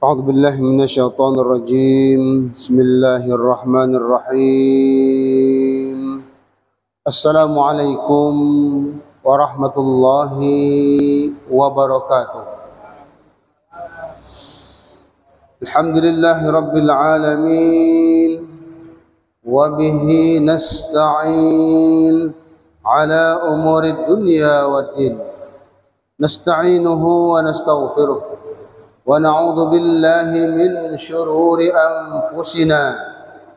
أعوذ بالله من الشيطان الرجيم. بسم الله الرحمن الرحيم. السلام عليكم ورحمة الله وبركاته. الحمد لله رب العالمين وبه نستعين على أمور الدنيا والدين. نستعينه ونستغفره ونعوذ بالله من شرور أنفسنا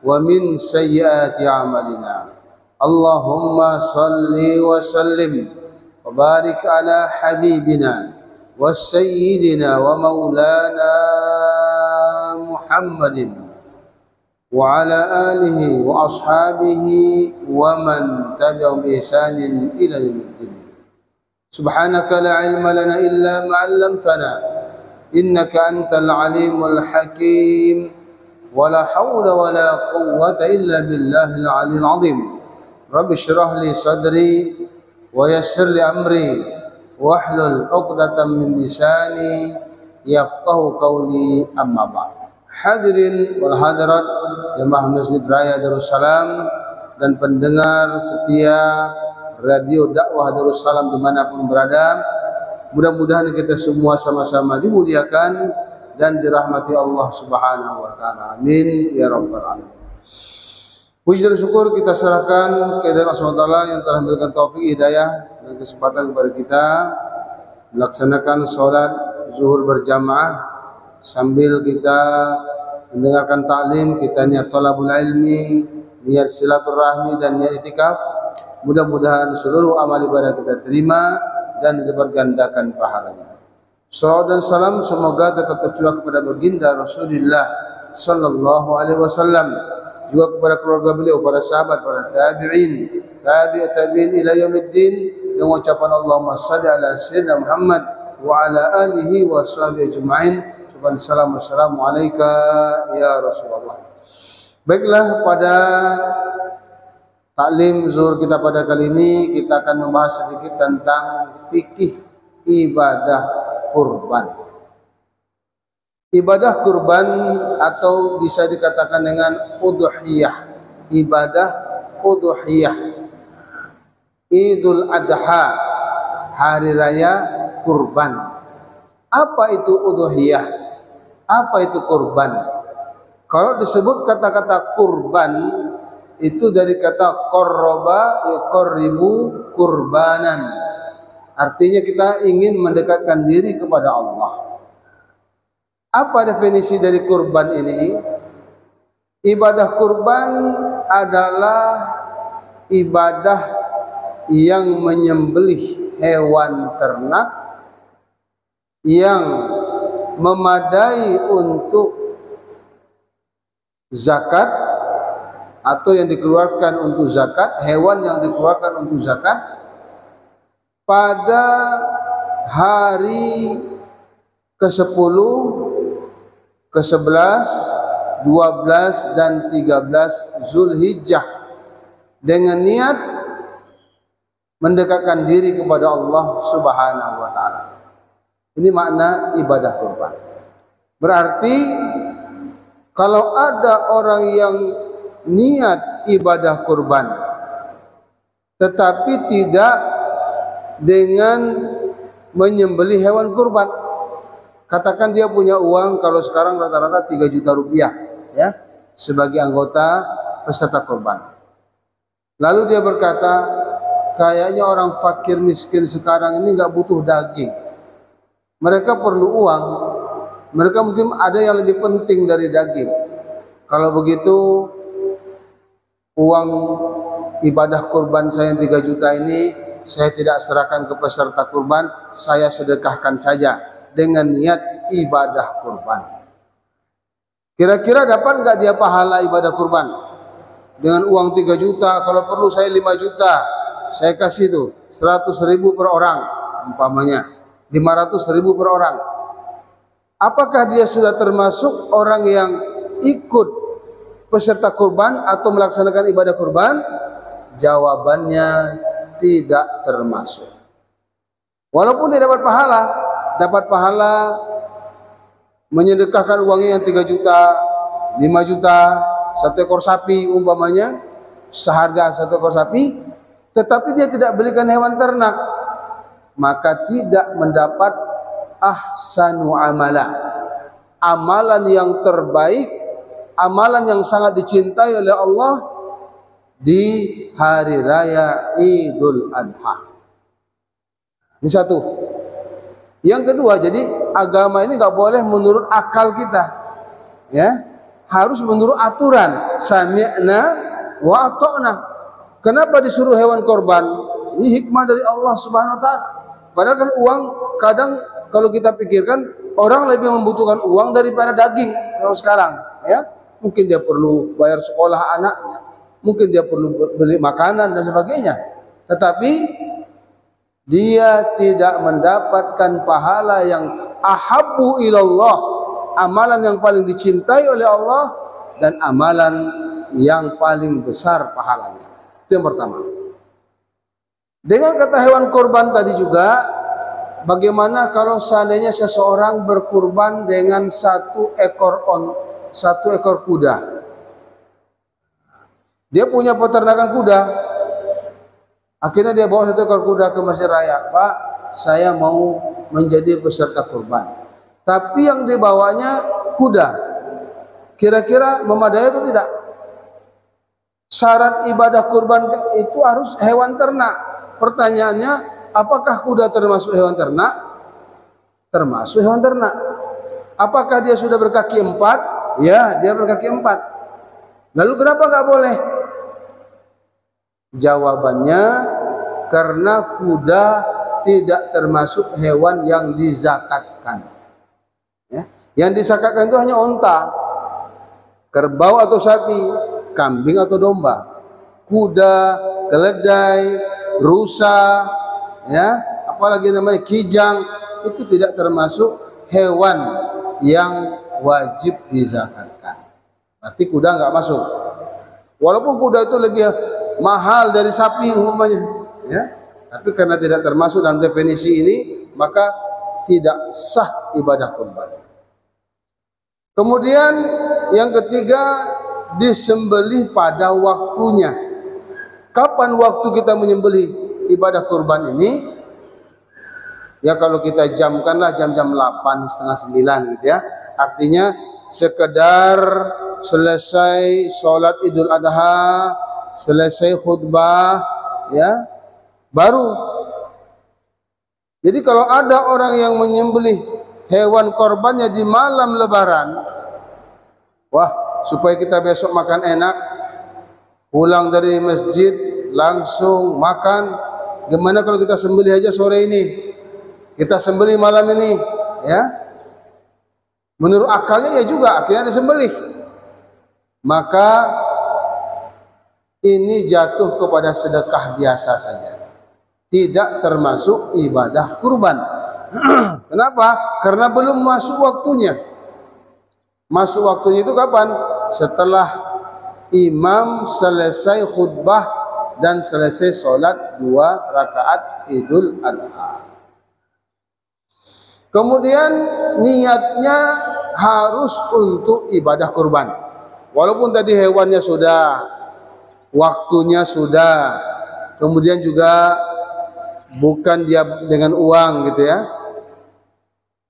ومن سيئات أعمالنا. اللهم صل وسلم وبارك على حبيبنا وسيدنا ومولانا محمد وعلى آله وأصحابه ومن تبعهم بإحسان إلى يوم الدين. سبحانك لا علم لنا إلا ما علمتنا إنك أنت العليم الحكيم ولا حول ولا قوة إلا بالله العلي العظيم. رب اشرح لي صدري ويسر لي أمري واحلل عقدة من لساني يفقه قولي. أما بعد. Hadirin wal hadirat jemaah Masjid Raya Darussalam dan pendengar setia Radio Dakwah Darussalam dimanapun berada, mudah-mudahan kita semua sama-sama dimuliakan dan dirahmati Allah Subhanahu wa taala. Amin ya rabbal alamin. Puji dan syukur kita serahkan kehadirat Allah SWT yang telah memberikan taufik, hidayah dan kesempatan kepada kita melaksanakan sholat zuhur berjamaah sambil kita mendengarkan taklim, kita niat thalabul ilmi, niat silaturahmi dan niat itikaf. Mudah-mudahan seluruh amal ibadah kita terima dan dibergandakan pahalanya. Salawat dan salam semoga tetap tercurah kepada baginda Rasulullah sallallahu alaihi wasallam, juga kepada keluarga beliau, para sahabat, para tabi'in, tabi'in ila yaumiddin, dengan ucapan Allahumma shalli ala sayyidina Muhammad wa ala alihi wa sahbihi ajma'in. Assalamu alayka ya Rasulullah. Baiklah, pada taklim zuhur kita pada kali ini kita akan membahas sedikit tentang fikih ibadah kurban. Ibadah kurban atau bisa dikatakan dengan udhiyah, ibadah udhiyah, Idul Adha, hari raya kurban. Apa itu udhiyah? Apa itu kurban? Kalau disebut kata-kata kurban itu dari kata qarraba yuqarribu kurbanan. Artinya kita ingin mendekatkan diri kepada Allah. Apa definisi dari kurban ini? Ibadah kurban adalah ibadah yang menyembelih hewan ternak yang memadai untuk zakat atau yang dikeluarkan untuk zakat, hewan yang dikeluarkan untuk zakat pada hari ke-10, ke-11, 12 dan 13 Zulhijjah dengan niat mendekatkan diri kepada Allah Subhanahu wa taala. Ini makna ibadah kurban. Berarti kalau ada orang yang niat ibadah kurban tetapi tidak dengan menyembelih hewan kurban, katakan dia punya uang, kalau sekarang rata-rata 3 juta rupiah ya, sebagai anggota peserta kurban. Lalu dia berkata, kayaknya orang fakir miskin sekarang ini nggak butuh daging, mereka perlu uang, mereka mungkin ada yang lebih penting dari daging. Kalau begitu uang ibadah kurban saya yang 3 juta ini saya tidak serahkan ke peserta kurban, saya sedekahkan saja dengan niat ibadah kurban. Kira-kira dapat nggak dia pahala ibadah kurban? Dengan uang 3 juta, kalau perlu saya 5 juta, saya kasih tuh 100.000 per orang, umpamanya 500.000 per orang. Apakah dia sudah termasuk orang yang ikut peserta kurban atau melaksanakan ibadah kurban? Jawabannya tidak termasuk. Walaupun dia dapat pahala menyedekahkan uangnya yang 3 juta, 5 juta, 1 ekor sapi umpamanya, seharga 1 ekor sapi, tetapi dia tidak belikan hewan ternak, maka tidak mendapat ahsanu amala, amalan yang terbaik, amalan yang sangat dicintai oleh Allah di hari raya Idul Adha. Ini satu. Yang kedua, jadi agama ini nggak boleh menurut akal kita, ya, harus menurut aturan. Sami'na wa ata'na. Kenapa disuruh hewan korban? Ini hikmah dari Allah Subhanahu Wa Taala. Padahal kan uang, kadang kalau kita pikirkan orang lebih membutuhkan uang daripada daging kalau sekarang, ya. Mungkin dia perlu bayar sekolah anaknya, mungkin dia perlu beli makanan dan sebagainya. Tetapi dia tidak mendapatkan pahala yang ahabbu ilallah, amalan yang paling dicintai oleh Allah dan amalan yang paling besar pahalanya. Itu yang pertama. Dengan kata hewan korban tadi juga, bagaimana kalau seandainya seseorang berkurban dengan 1 ekor kuda? Dia punya peternakan kuda. Akhirnya dia bawa 1 ekor kuda ke Masjid Raya. Pak, saya mau menjadi peserta kurban. Tapi yang dibawanya kuda. Kira-kira memadai atau tidak? Syarat ibadah kurban itu harus hewan ternak. Pertanyaannya, apakah kuda termasuk hewan ternak? Termasuk hewan ternak. Apakah dia sudah berkaki 4? Ya, dia berkaki 4. Lalu kenapa nggak boleh? Jawabannya, karena kuda tidak termasuk hewan yang dizakatkan, ya. Yang dizakatkan itu hanya onta, kerbau atau sapi, kambing atau domba. Kuda, keledai, rusa, ya, apalagi namanya kijang, itu tidak termasuk hewan yang wajib dizakatkan. Berarti kuda nggak masuk. Walaupun kuda itu lebih mahal dari sapi umpamanya, ya, tapi karena tidak termasuk dalam definisi ini, maka tidak sah ibadah kurban. Kemudian yang ketiga, disembelih pada waktunya. Kapan waktu kita menyembelih ibadah kurban ini? Ya, kalau kita jamkanlah jam-jam 8, setengah 9 gitu ya. Artinya sekedar selesai sholat Idul Adha, selesai khutbah, ya, baru. Jadi kalau ada orang yang menyembelih hewan korbannya di malam Lebaran, wah, supaya kita besok makan enak, pulang dari masjid langsung makan. Gimana kalau kita sembelih aja sore ini, kita sembelih malam ini, ya? Menurut akalnya ya juga akhirnya disembelih. Maka ini jatuh kepada sedekah biasa saja, tidak termasuk ibadah kurban. Kenapa? Karena belum masuk waktunya. Masuk waktunya itu kapan? Setelah imam selesai khutbah dan selesai sholat 2 rakaat Idul Adha. Kemudian niatnya harus untuk ibadah kurban. Walaupun tadi hewannya sudah, waktunya sudah, kemudian juga bukan dia dengan uang gitu ya,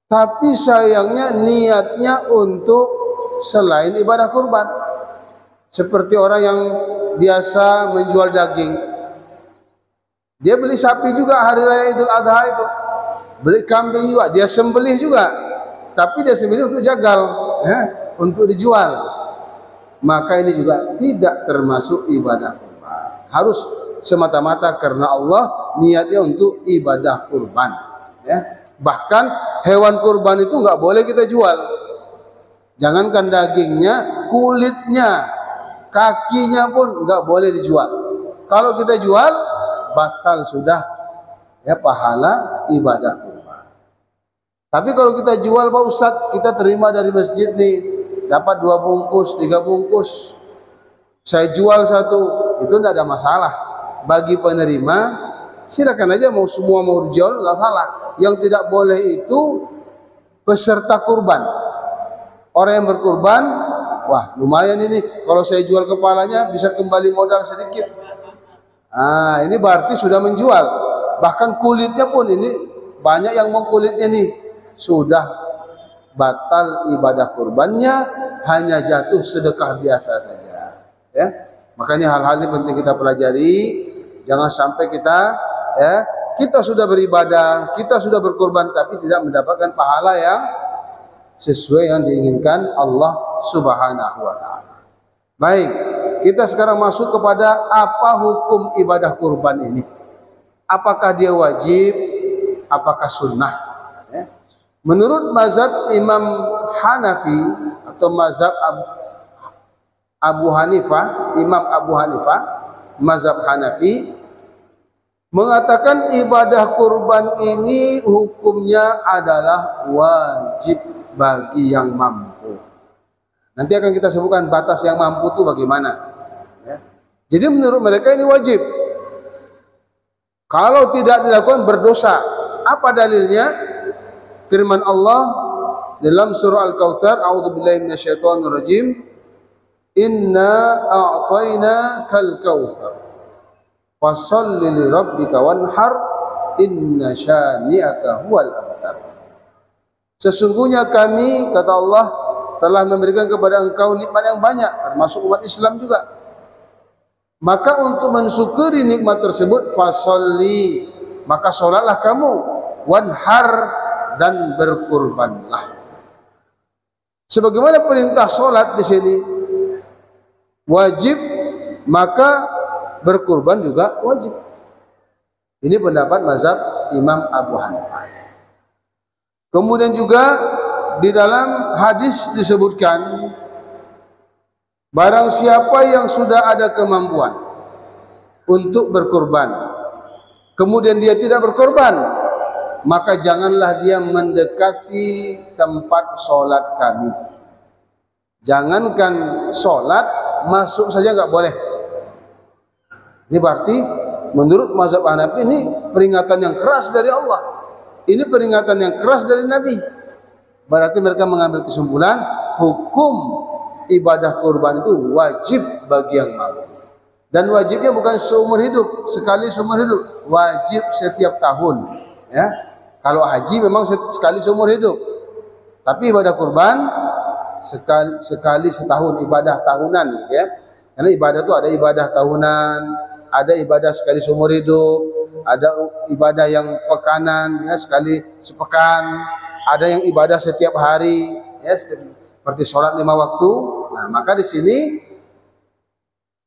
tapi sayangnya niatnya untuk selain ibadah kurban. Seperti orang yang biasa menjual daging, dia beli sapi juga hari raya Idul Adha itu, beli kambing juga, dia sembelih juga, tapi dia sembelih untuk jagal, ya, untuk dijual. Maka ini juga tidak termasuk ibadah kurban. Harus semata-mata karena Allah, niatnya untuk ibadah kurban, ya. Bahkan hewan kurban itu nggak boleh kita jual. Jangankan dagingnya, kulitnya, kakinya pun nggak boleh dijual. Kalau kita jual, batal sudah, ya, pahala ibadah kurban. Tapi kalau kita jual, Pak Ustadz, kita terima dari masjid nih, dapat 2 bungkus, 3 bungkus, saya jual 1, itu tidak ada masalah. Bagi penerima silakan aja, mau semua mau dijual nggak salah. Yang tidak boleh itu peserta kurban. Orang yang berkurban, wah lumayan ini, kalau saya jual kepalanya bisa kembali modal sedikit. Ini berarti sudah menjual. Bahkan kulitnya pun ini banyak yang mau kulitnya nih, sudah batal ibadah kurbannya, hanya jatuh sedekah biasa saja. Ya, makanya hal-hal ini penting kita pelajari. Jangan sampai kita sudah beribadah, kita sudah berkorban, tapi tidak mendapatkan pahala yang sesuai yang diinginkan Allah Subhanahu wa Ta'ala. Baik, kita sekarang masuk kepada apa hukum ibadah kurban ini. Apakah dia wajib, apakah sunnah? Ya. Menurut mazhab Imam Hanafi atau mazhab Abu Hanifah, Imam Abu Hanifah, mazhab Hanafi mengatakan ibadah kurban ini hukumnya adalah wajib bagi yang mampu. Nanti akan kita sebutkan batas yang mampu itu bagaimana. Ya. Jadi menurut mereka ini wajib. Kalau tidak dilakukan berdosa. Apa dalilnya? Firman Allah dalam surah Al-Kautsar, a'udzubillahi minasyaitonirrajim, inna a'tainakal kautsar fasholli li rabbika wanhar inna syani'aka huwal abtar. Sesungguhnya kami, kata Allah, telah memberikan kepada engkau nikmat yang banyak, termasuk umat Islam juga. Maka untuk mensyukuri nikmat tersebut, fasholli, maka sholatlah kamu, wanhar, dan berkurbanlah. Sebagaimana perintah sholat di sini wajib, maka berkurban juga wajib. Ini pendapat mazhab Imam Abu Hanifah. Kemudian juga di dalam hadis disebutkan, barang siapa yang sudah ada kemampuan untuk berkurban, kemudian dia tidak berkorban, maka janganlah dia mendekati tempat sholat kami. Jangankan sholat, masuk saja nggak boleh. Ini berarti menurut mazhab Hanafi ini peringatan yang keras dari Allah. Ini peringatan yang keras dari Nabi. Berarti mereka mengambil kesimpulan hukum ibadah kurban itu wajib bagi yang mampu. Dan wajibnya bukan seumur hidup, sekali seumur hidup, wajib setiap tahun. Ya, kalau haji memang sekali seumur hidup. Tapi ibadah kurban sekali setahun, ibadah tahunan, ya. Karena ibadah itu ada ibadah tahunan, ada ibadah sekali seumur hidup, ada ibadah yang pekanan, ya, sekali sepekan, ada yang ibadah setiap hari, ya, seperti sholat 5 waktu. Nah, maka di sini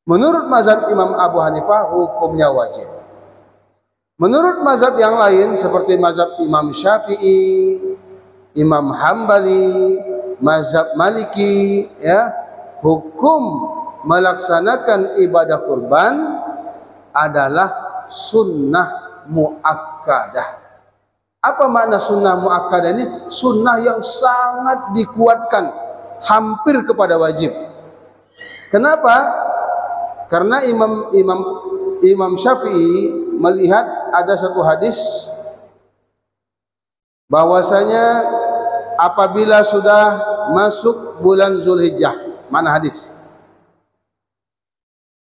menurut mazhab Imam Abu Hanifah hukumnya wajib. Menurut mazhab yang lain seperti mazhab Imam Syafi'i, Imam Hambali, mazhab Maliki, ya, hukum melaksanakan ibadah kurban adalah sunnah muakkadah. Apa makna sunnah muakkadah ini? Sunnah yang sangat dikuatkan, hampir kepada wajib. Kenapa? Karena Imam Syafi'i melihat ada satu hadis bahwasanya apabila sudah masuk bulan Zulhijjah, mana hadis?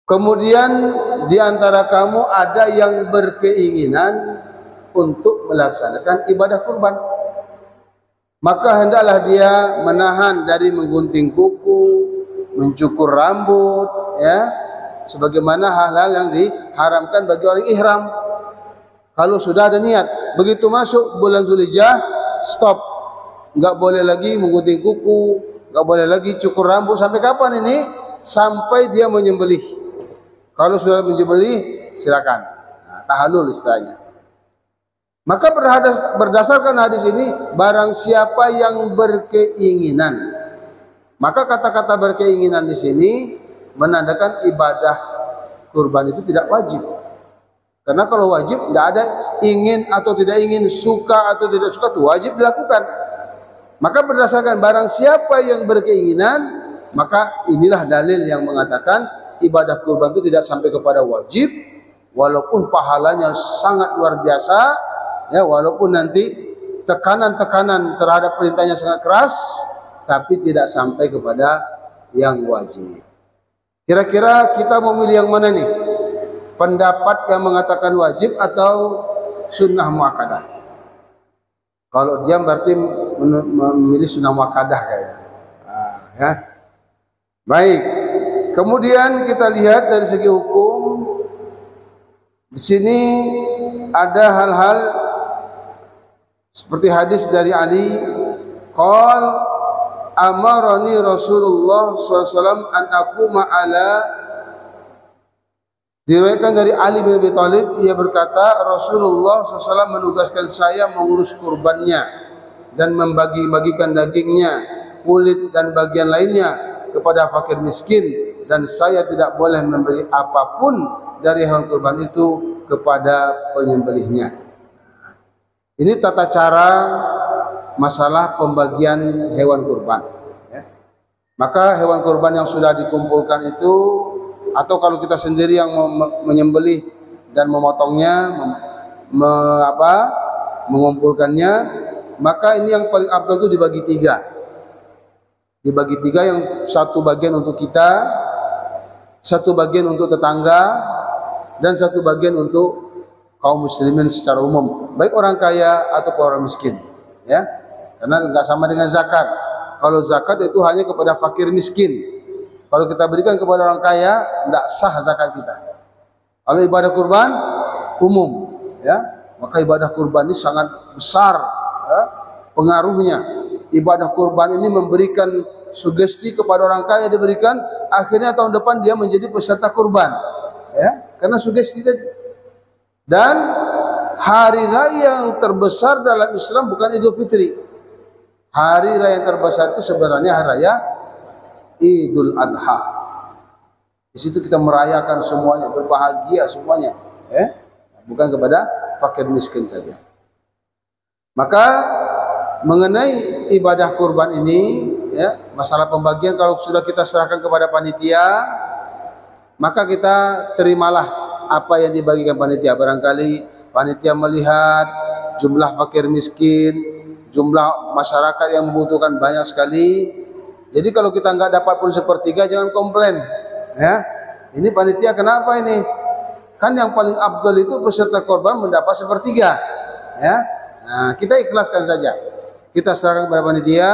Kemudian di antara kamu ada yang berkeinginan untuk melaksanakan ibadah kurban, maka hendaklah dia menahan dari menggunting kuku, mencukur rambut, ya, sebagaimana hal-hal yang diharamkan bagi orang ihram. Kalau sudah ada niat, begitu masuk bulan Zulhijjah, stop, nggak boleh lagi menggunting kuku, nggak boleh lagi cukur rambut. Sampai kapan ini? Sampai dia menyembelih. Kalau sudah menyembelih, silakan. Nah, tahallul istilahnya. Maka berdasarkan hadis ini, barang siapa yang berkeinginan, maka kata-kata berkeinginan di sini menandakan ibadah kurban itu tidak wajib. Karena kalau wajib, tidak ada ingin atau tidak ingin, suka atau tidak suka, itu wajib dilakukan. Maka berdasarkan barang siapa yang berkeinginan, maka inilah dalil yang mengatakan ibadah kurban itu tidak sampai kepada wajib, walaupun pahalanya sangat luar biasa, ya, walaupun nanti tekanan-tekanan terhadap perintahnya sangat keras, tapi tidak sampai kepada yang wajib. Kira-kira kita mau milih yang mana nih? Pendapat yang mengatakan wajib atau sunnah muakkadah? Kalau diam berarti memilih sunnah muakkadah kayaknya. Ya. Baik. Kemudian kita lihat dari segi hukum. Di sini ada hal-hal seperti hadis dari Ali, qal amarani Rasulullah SAW an aquma ala. Diriwayatkan dari Ali bin Abi Thalib, ia berkata Rasulullah SAW menugaskan saya mengurus kurbannya dan membagi-bagikan dagingnya, kulit dan bagian lainnya kepada fakir miskin, dan saya tidak boleh memberi apapun dari hewan kurban itu kepada penyembelihnya. Ini tata cara masalah pembagian hewan kurban. Ya. Maka hewan kurban yang sudah dikumpulkan itu, atau kalau kita sendiri yang menyembelih dan memotongnya, mengumpulkannya, maka ini yang paling abdul itu dibagi tiga. Dibagi tiga, yang satu bagian untuk kita, satu bagian untuk tetangga, dan satu bagian untuk kaum muslimin secara umum, baik orang kaya atau orang miskin. Ya, karena enggak sama dengan zakat. Kalau zakat itu hanya kepada fakir miskin. Kalau kita berikan kepada orang kaya, tidak sah zakat kita. Kalau ibadah kurban umum, ya, maka ibadah kurban ini sangat besar, ya, pengaruhnya. Ibadah kurban ini memberikan sugesti kepada orang kaya, diberikan, akhirnya tahun depan dia menjadi peserta kurban, ya, karena sugesti tadi. Dan hari raya yang terbesar dalam Islam bukan Idul Fitri. Hari raya yang terbesar itu sebenarnya hari raya Idul Adha. Di situ kita merayakan semuanya, berbahagia semuanya, bukan kepada fakir miskin saja. Maka mengenai ibadah kurban ini, ya, masalah pembagian kalau sudah kita serahkan kepada panitia, maka kita terimalah apa yang dibagikan panitia. Barangkali panitia melihat jumlah fakir miskin, jumlah masyarakat yang membutuhkan banyak sekali. Jadi kalau kita nggak dapat pun sepertiga, jangan komplain. Ya, ini panitia kenapa ini? Kan yang paling abdul itu peserta korban mendapat sepertiga. Ya, nah, kita ikhlaskan saja. Kita serahkan kepada panitia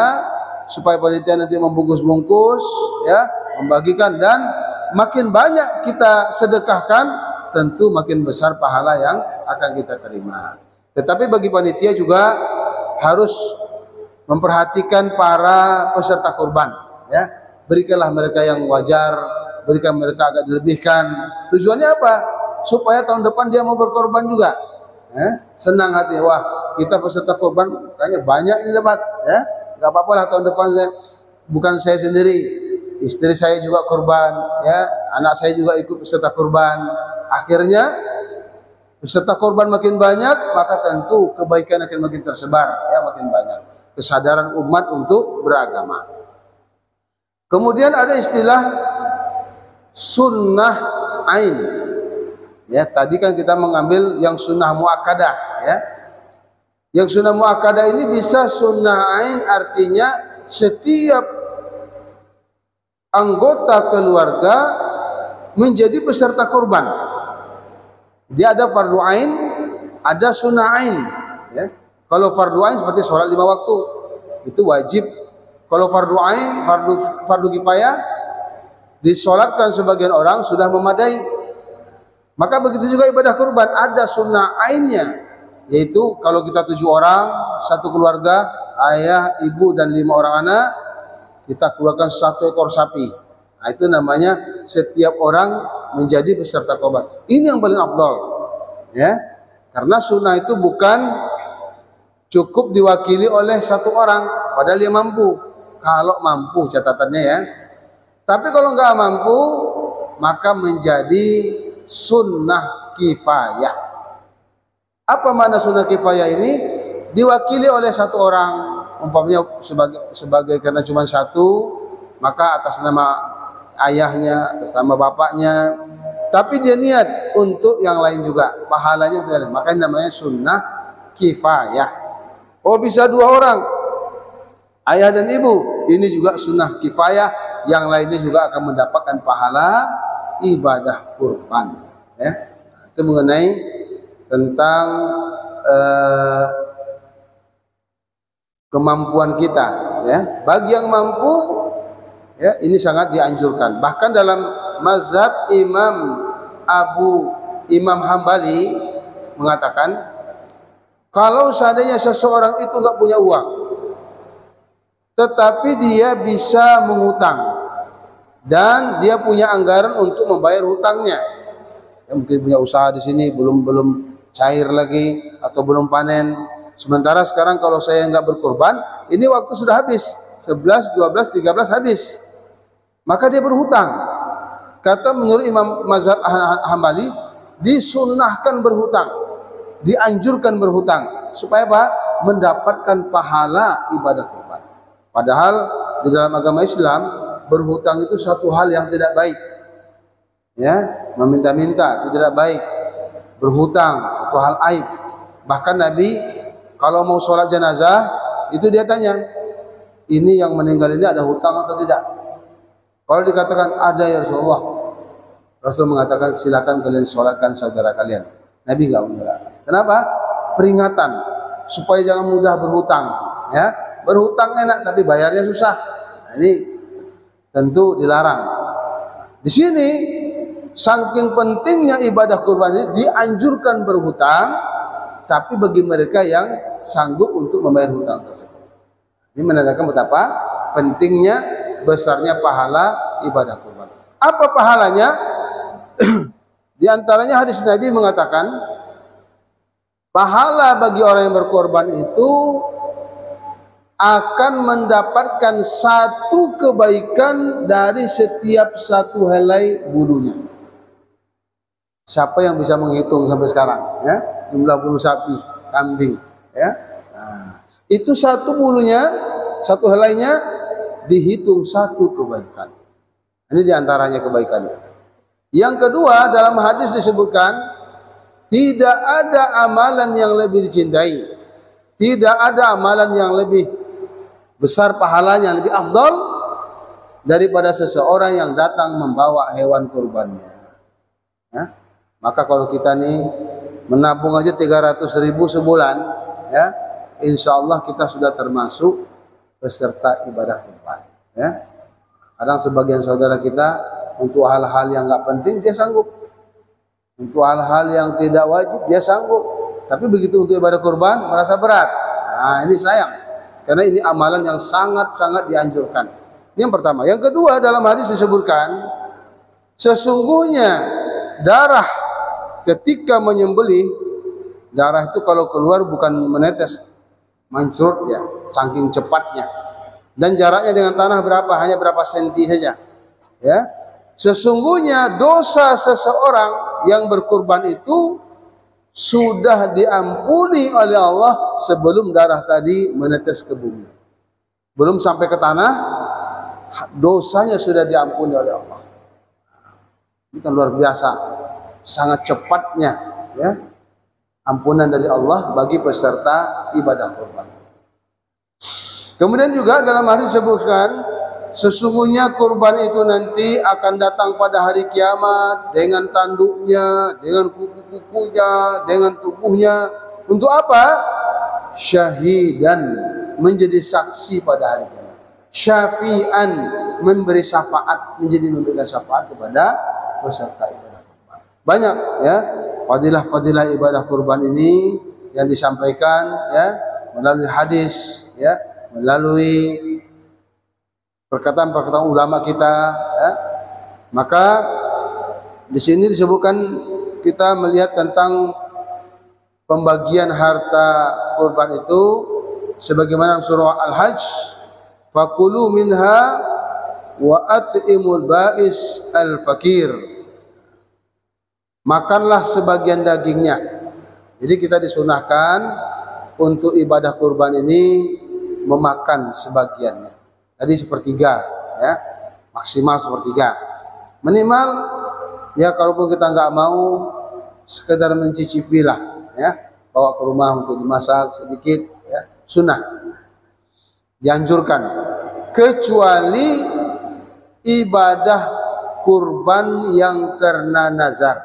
supaya panitia nanti membungkus-bungkus, ya, membagikan, dan makin banyak kita sedekahkan, tentu makin besar pahala yang akan kita terima. Tetapi bagi panitia juga harus memperhatikan para peserta kurban, ya. Berikanlah mereka yang wajar, berikan mereka agak dilebihkan. Tujuannya apa? Supaya tahun depan dia mau berkorban juga. Senang hati, wah, kita peserta kurban kayaknya banyak ini dapat, ya. Enggak apa-apa lah, tahun depan bukan saya sendiri, istri saya juga kurban, ya, anak saya juga ikut peserta kurban. Akhirnya peserta korban makin banyak, maka tentu kebaikan akan makin tersebar, ya, makin banyak kesadaran umat untuk beragama. Kemudian ada istilah sunnah ain. Ya, tadi kan kita mengambil yang sunnah muakkadah, ya. Yang sunnah muakkadah ini bisa sunnah ain, artinya setiap anggota keluarga menjadi peserta korban. Dia ada fardu ain, ada sunnah ain, ya. Kalau fardu ain seperti sholat 5 waktu, itu wajib. Kalau fardu ain, fardu kifayah, disolatkan sebagian orang sudah memadai. Maka begitu juga ibadah kurban, ada sunnah ainnya, yaitu kalau kita 7 orang, satu keluarga, ayah, ibu, dan 5 orang anak, kita keluarkan 1 ekor sapi. Nah, itu namanya setiap orang menjadi peserta korban. Ini yang paling afdal, ya, karena sunnah itu bukan cukup diwakili oleh 1 orang, padahal dia mampu. Kalau mampu, catatannya, ya. Tapi kalau nggak mampu, maka menjadi sunnah kifayah. Apa makna sunnah kifayah ini? Diwakili oleh 1 orang, umpamanya sebagai karena cuma 1, maka atas nama ayahnya, atas nama bapaknya, tapi dia niat untuk yang lain juga, pahalanya itu lain. Makanya namanya sunnah kifayah. Oh, bisa 2 orang, ayah dan ibu, ini juga sunnah kifayah, yang lainnya juga akan mendapatkan pahala ibadah kurban. Ya, itu mengenai tentang kemampuan kita. Ya, bagi yang mampu, ya ini sangat dianjurkan. Bahkan dalam mazhab Imam Hambali mengatakan, kalau seandainya seseorang itu nggak punya uang, tetapi dia bisa mengutang dan dia punya anggaran untuk membayar hutangnya, ya, mungkin punya usaha di sini belum cair lagi atau belum panen. Sementara sekarang kalau saya nggak berkorban, ini waktu sudah habis, 11, 12, 13 habis, maka dia berhutang. Kata menurut Imam Mazhab Hambali, disunnahkan berhutang, dianjurkan berhutang, supaya apa? Mendapatkan pahala ibadah kurban. Padahal di dalam agama Islam berhutang itu satu hal yang tidak baik. Ya, meminta-minta itu tidak baik. Berhutang itu hal aib. Bahkan Nabi kalau mau sholat jenazah itu dia tanya, ini yang meninggal ini ada hutang atau tidak? Kalau dikatakan ada ya Rasulullah, Rasul mengatakan silakan kalian sholatkan saudara kalian. Nabi nggak menyerahkan. Kenapa? Peringatan supaya jangan mudah berhutang. Ya, berhutang enak tapi bayarnya susah. Nah, ini tentu dilarang. Di sini saking pentingnya ibadah kurban ini dianjurkan berhutang, tapi bagi mereka yang sanggup untuk membayar hutang tersebut. Ini menandakan betapa pentingnya, besarnya pahala ibadah kurban. Apa pahalanya? Di antaranya hadis Nabi mengatakan, pahala bagi orang yang berkorban itu akan mendapatkan satu kebaikan dari setiap satu helai bulunya. Siapa yang bisa menghitung sampai sekarang? Ya, jumlah bulu sapi, kambing. Ya, nah, itu satu bulunya, satu helainya dihitung satu kebaikan. Ini diantaranya kebaikannya. Yang kedua, dalam hadis disebutkan, tidak ada amalan yang lebih dicintai, tidak ada amalan yang lebih besar pahalanya, lebih afdal daripada seseorang yang datang membawa hewan kurbannya. Ya? Maka kalau kita nih menabung aja 300.000 sebulan, ya, insya Allah kita sudah termasuk peserta ibadah kurban. Ya? Kadang sebagian saudara kita untuk hal-hal yang nggak penting dia sanggup, untuk hal-hal yang tidak wajib dia sanggup, tapi begitu untuk ibadah kurban merasa berat. Nah, ini sayang, karena ini amalan yang sangat-sangat dianjurkan. Ini yang pertama. Yang kedua, dalam hadis disebutkan, sesungguhnya darah ketika menyembelih, darah itu kalau keluar bukan menetes, mancurut ya, saking cepatnya. Dan jaraknya dengan tanah berapa? Hanya berapa senti saja. Ya, sesungguhnya dosa seseorang yang berkurban itu sudah diampuni oleh Allah sebelum darah tadi menetes ke bumi. Belum sampai ke tanah, dosanya sudah diampuni oleh Allah. Ini kan luar biasa, sangat cepatnya ya ampunan dari Allah bagi peserta ibadah kurban. Kemudian juga dalam hadis disebutkan, sesungguhnya kurban itu nanti akan datang pada hari kiamat dengan tanduknya, dengan kuku-kukunya, dengan tubuhnya. Untuk apa? Syahidan, menjadi saksi pada hari kiamat. Syafi'an, memberi syafaat, menjadi memberikan syafaat kepada peserta ibadah kurban. Banyak ya fadilah-fadilah ibadah kurban ini yang disampaikan ya melalui hadis, ya melalui perkataan-perkataan ulama kita, ya. Maka di sini disebutkan kita melihat tentang pembagian harta kurban itu sebagaimana surah Al-Hajj, fakulu minha wa at'imul ba'is al-fakir. Makanlah sebagian dagingnya. Jadi kita disunahkan untuk ibadah kurban ini memakan sebagiannya. Tadi sepertiga, ya, maksimal sepertiga. Minimal, ya kalaupun kita nggak mau, sekedar mencicipi lah, ya, bawa ke rumah untuk dimasak sedikit, ya, sunnah, dianjurkan. kecuali ibadah kurban yang karena nazar.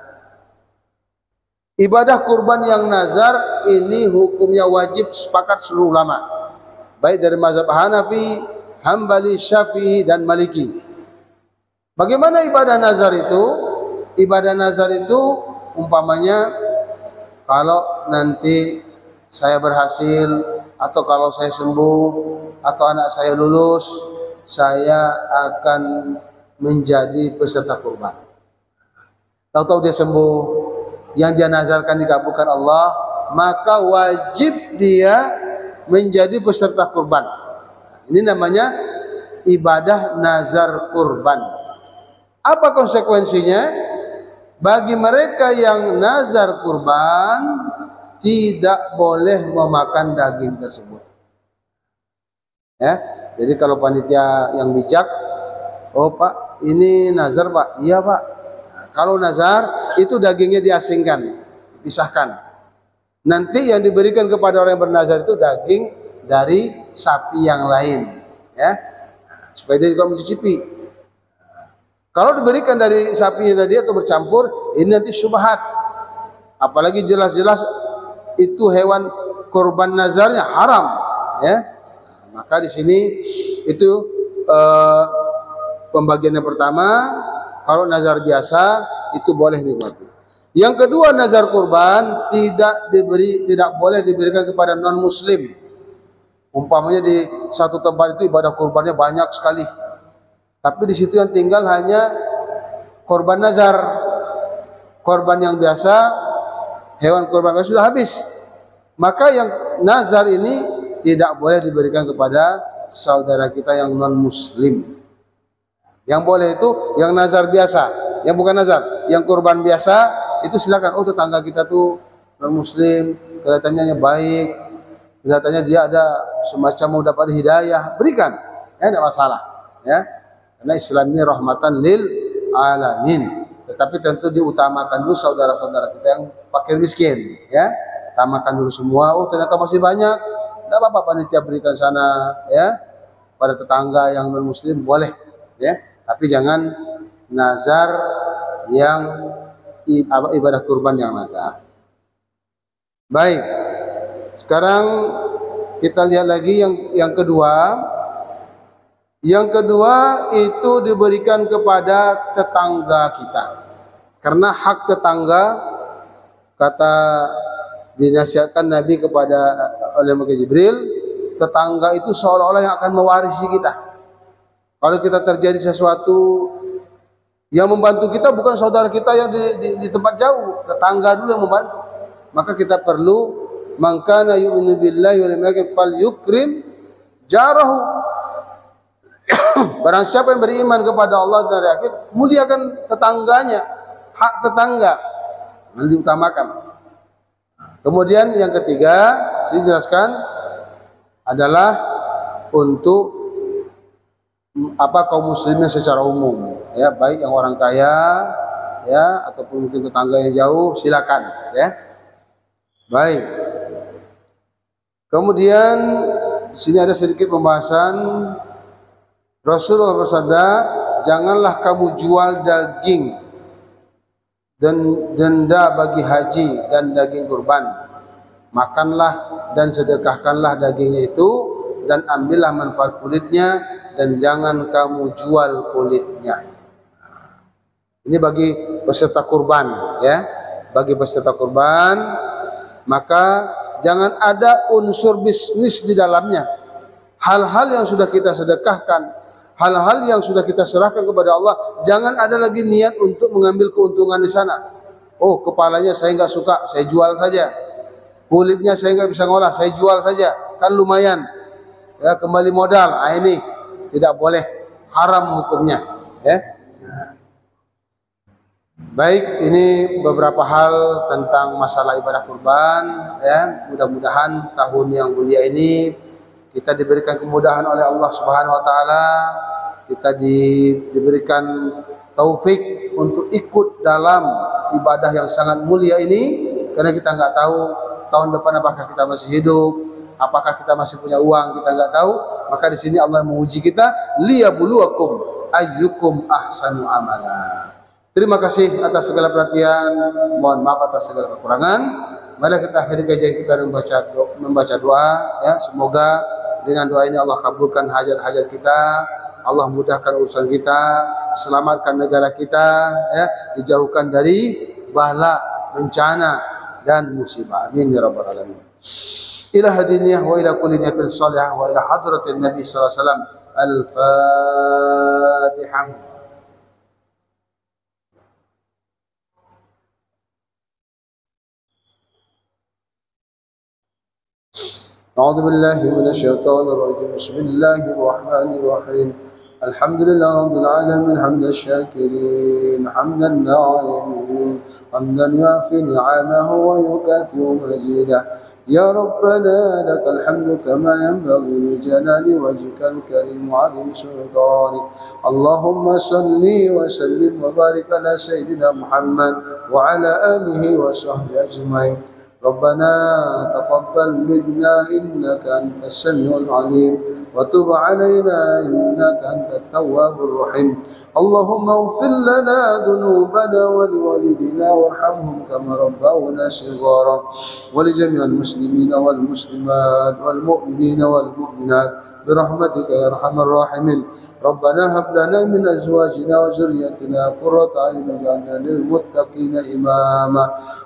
Ibadah kurban yang nazar ini hukumnya wajib, sepakat seluruh ulama, baik dari mazhab Hanafi, Hambali, Syafi'i dan Maliki. Bagaimana ibadah nazar itu? Ibadah nazar itu umpamanya kalau nanti saya berhasil, atau kalau saya sembuh, atau anak saya lulus, saya akan menjadi peserta kurban. Tahu-tahu dia sembuh, yang dia nazarkan dikabulkan Allah, maka wajib dia menjadi peserta kurban. Ini namanya ibadah nazar kurban. Apa konsekuensinya? Bagi mereka yang nazar kurban, tidak boleh memakan daging tersebut. Ya, jadi kalau panitia yang bijak, oh Pak, ini nazar Pak, iya Pak. Kalau nazar itu dagingnya diasingkan, pisahkan. Nanti yang diberikan kepada orang yang bernazar itu daging dari sapi yang lain, ya, supaya dia juga mencicipi. Kalau diberikan dari sapinya tadi atau bercampur, ini nanti syubhat. Apalagi jelas-jelas itu hewan kurban nazarnya haram, ya. Maka di sini itu pembagian yang pertama. Kalau nazar biasa itu boleh dibuat. Yang kedua, nazar kurban tidak boleh diberikan kepada non muslim. Umpamanya di satu tempat itu ibadah kurbannya banyak sekali, tapi di situ yang tinggal hanya korban nazar. Korban yang biasa, hewan korban biasa sudah habis. Maka yang nazar ini tidak boleh diberikan kepada saudara kita yang non muslim. Yang boleh itu yang nazar biasa, yang bukan nazar, yang kurban biasa itu silakan. Oh, tetangga kita tuh non muslim, kelihatannya baik, kelihatannya dia ada semacam mau dapat hidayah, berikan, ya tidak masalah, ya. Karena Islam ini rahmatan lil alamin. Tetapi tentu diutamakan dulu saudara-saudara kita yang fakir miskin, ya. Utamakan dulu semua. Oh, ternyata masih banyak, tidak apa-apa panitia berikan sana, ya. Pada tetangga yang non muslim boleh, ya. Tapi jangan nazar yang ibadah kurban yang nazar. Baik. Sekarang kita lihat lagi yang kedua. Yang kedua itu diberikan kepada tetangga kita. Karena hak tetangga, kata dinasihatkan Nabi kepada oleh Malaikat Jibril, tetangga itu seolah-olah yang akan mewarisi kita. Kalau kita terjadi sesuatu, yang membantu kita bukan saudara kita yang di tempat jauh, tetangga dulu yang membantu. Maka kita perlu, man kana yu'minu billahi wal yawmil akhir falyukrim jarahu. Barang siapa yang beriman kepada Allah dan hari akhir, muliakan tetangganya. Hak tetangga diutamakan. Kemudian yang ketiga, saya jelaskan adalah untuk kaum muslimin secara umum, ya, baik yang orang kaya, ya, ataupun mungkin tetangga yang jauh, silakan, ya. Baik. Kemudian di sini ada sedikit pembahasan. Rasulullah bersabda, janganlah kamu jual daging dan denda bagi haji dan daging kurban. Makanlah dan sedekahkanlah dagingnya itu, dan ambillah manfaat kulitnya, dan jangan kamu jual kulitnya. Ini bagi peserta kurban, ya. Bagi peserta kurban, maka jangan ada unsur bisnis di dalamnya. Hal-hal yang sudah kita sedekahkan, hal-hal yang sudah kita serahkan kepada Allah, jangan ada lagi niat untuk mengambil keuntungan di sana. Oh, kepalanya saya nggak suka, saya jual saja. Kulitnya saya nggak bisa ngolah, saya jual saja, kan lumayan. Ya, kembali modal. Nah, ini tidak boleh, haram hukumnya, ya. Baik, ini beberapa hal tentang masalah ibadah kurban, ya. Mudah-mudahan tahun yang mulia ini kita diberikan kemudahan oleh Allah Subhanahu wa taala, kita diberikan taufik untuk ikut dalam ibadah yang sangat mulia ini, karena kita nggak tahu tahun depan apakah kita masih hidup, apakah kita masih punya uang, kita nggak tahu. Maka di sini Allah menguji kita, liyabluwakum ayyukum ahsanu amala. Terima kasih atas segala perhatian, mohon maaf atas segala kekurangan. Mari kita akhiri kajian kita dengan membaca doa ya. Semoga dengan doa ini Allah kabulkan hajat-hajat kita, Allah mudahkan urusan kita, selamatkan negara kita ya, dijauhkan dari bala, bencana dan musibah. Amin ya rabbal alamin. Ila hadiniyah wa ila kulli niyatin salihah wa ila hadratin Nabi sallallahu alaihi wasallam. Al-Fatihah. أعوذ بالله من الشيطان الرجيم بسم الله الرحمن الرحيم الحمد لله رب العالمين حمد الشاكرين حمد الناعمين حمدا يوافي نعمه ويكافئ مزيده يا ربنا لك الحمد كما ينبغي لجلال وجهك الكريم وعظيم سلطانك اللهم صل وسلم وبارك على سيدنا محمد وعلى آله وصحبه أجمعين ربنا تقبل منا إنك أنت السميع العليم وتب علينا إنك أنت التواب الرحيم اللهم اغفر لنا ذنوبنا ولوالدينا وارحمهم كما ربونا صغارا ولجميع المسلمين والمسلمات والمؤمنين والمؤمنات برحمتك يا أرحم الراحمين ربنا هب لنا من أزواجنا وذريتنا قرة أعين واجعلنا للمتقين إماما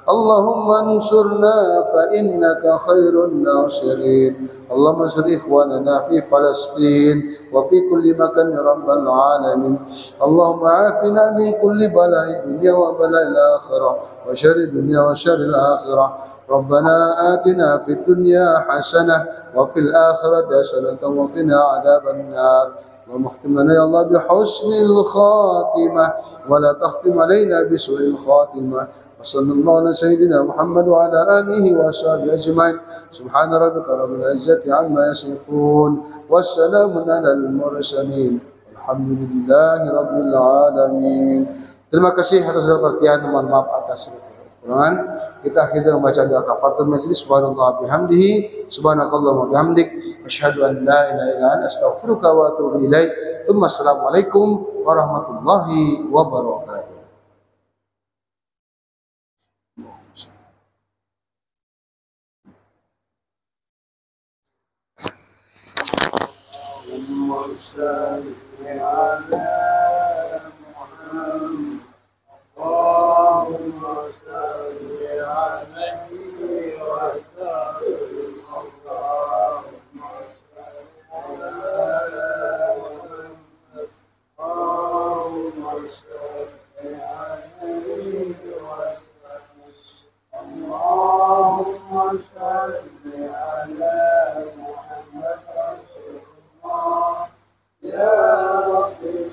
اللهم انصرنا فإنك خير الناصرين اللهم انصر إخواننا في فلسطين وفي كل مكان رب العالمين اللهم عافنا من كل بلاء الدنيا وبلاء الآخرة وشر الدنيا وشر الآخرة ربنا آتنا في الدنيا حسنة وفي الآخرة حسنة وقنا عذاب النار اللهم اختم لنا يا الله بحسن الخاتمة ولا تختم علينا بسوء الخاتمة وصلى الله على سيدنا محمد وعلى آله وصحبه أجمعين سبحان ربك رب العزة عما يصفون والسلام على المرسلين الحمد لله رب العالمين. Terima kasih atas perhatian, mohon maaf atas kekurangan. Kita akhiri dengan membaca doa kafaratul majlis. Subhanallah bihamdihi subhanakallahumma bihamdik asyhadu an la ilaha illa anta astaghfiruka wa atubu ilaik. Assalamualaikum warahmatullahi wabarakatuh. Ya Rabbi